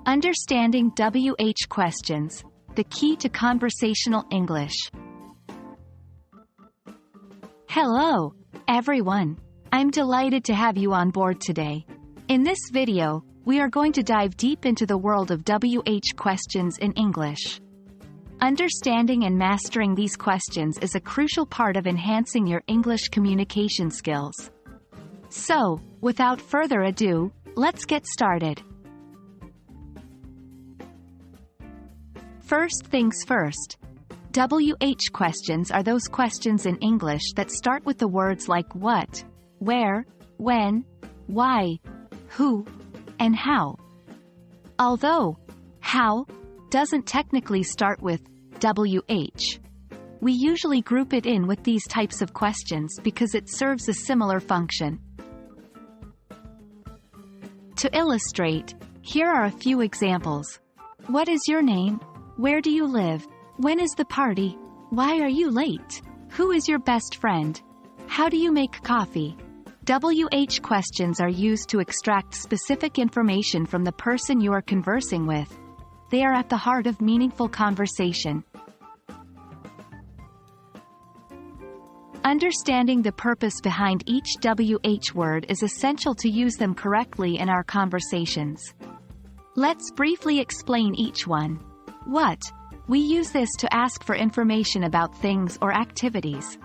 Understanding WH questions, the key to conversational English. Hello, everyone. I'm delighted to have you on board today. In this video, we are going to dive deep into the world of WH questions in English. Understanding and mastering these questions is a crucial part of enhancing your English communication skills. So, without further ado, let's get started. First things first. WH questions are those questions in English that start with the words like what, where, when, why, who, and how. Although how doesn't technically start with WH, we usually group it in with these types of questions because it serves a similar function. To illustrate, here are a few examples. What is your name? Where do you live? When is the party? Why are you late? Who is your best friend? How do you make coffee? WH questions are used to extract specific information from the person you are conversing with. They are at the heart of meaningful conversation. Understanding the purpose behind each WH word is essential to use them correctly in our conversations. Let's briefly explain each one. What? We use this to ask for information about things or activities.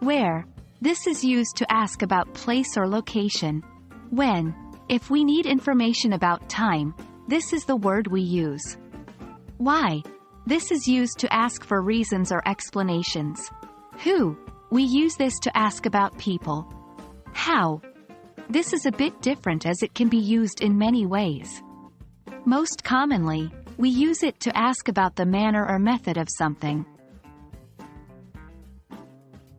Where? This is used to ask about place or location. When? If we need information about time, this is the word we use. Why? This is used to ask for reasons or explanations. Who? We use this to ask about people. How? This is a bit different as it can be used in many ways. Most commonly, we use it to ask about the manner or method of something.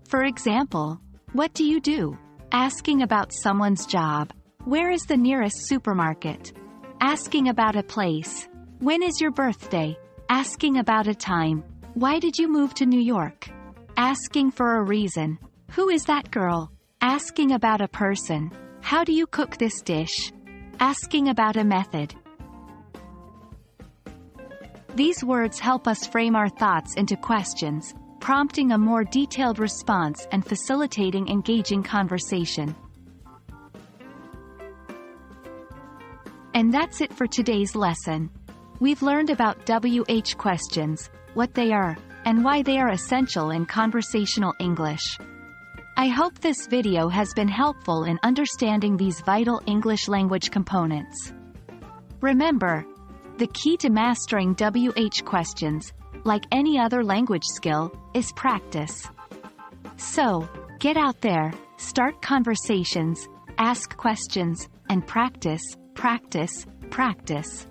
For example, what do you do? Asking about someone's job. Where is the nearest supermarket? Asking about a place. When is your birthday? Asking about a time. Why did you move to New York? Asking for a reason. Who is that girl? Asking about a person. How do you cook this dish? Asking about a method. These words help us frame our thoughts into questions, prompting a more detailed response and facilitating engaging conversation. And that's it for today's lesson. We've learned about WH questions, what they are, and why they are essential in conversational English. I hope this video has been helpful in understanding these vital English language components. Remember, the key to mastering WH questions, like any other language skill, is practice. So, get out there, start conversations, ask questions, and practice, practice, practice.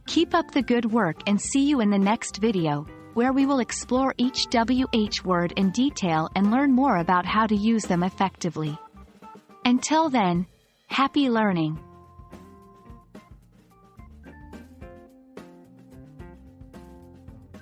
Keep up the good work and see you in the next video, where we will explore each WH word in detail and learn more about how to use them effectively. Until then, happy learning!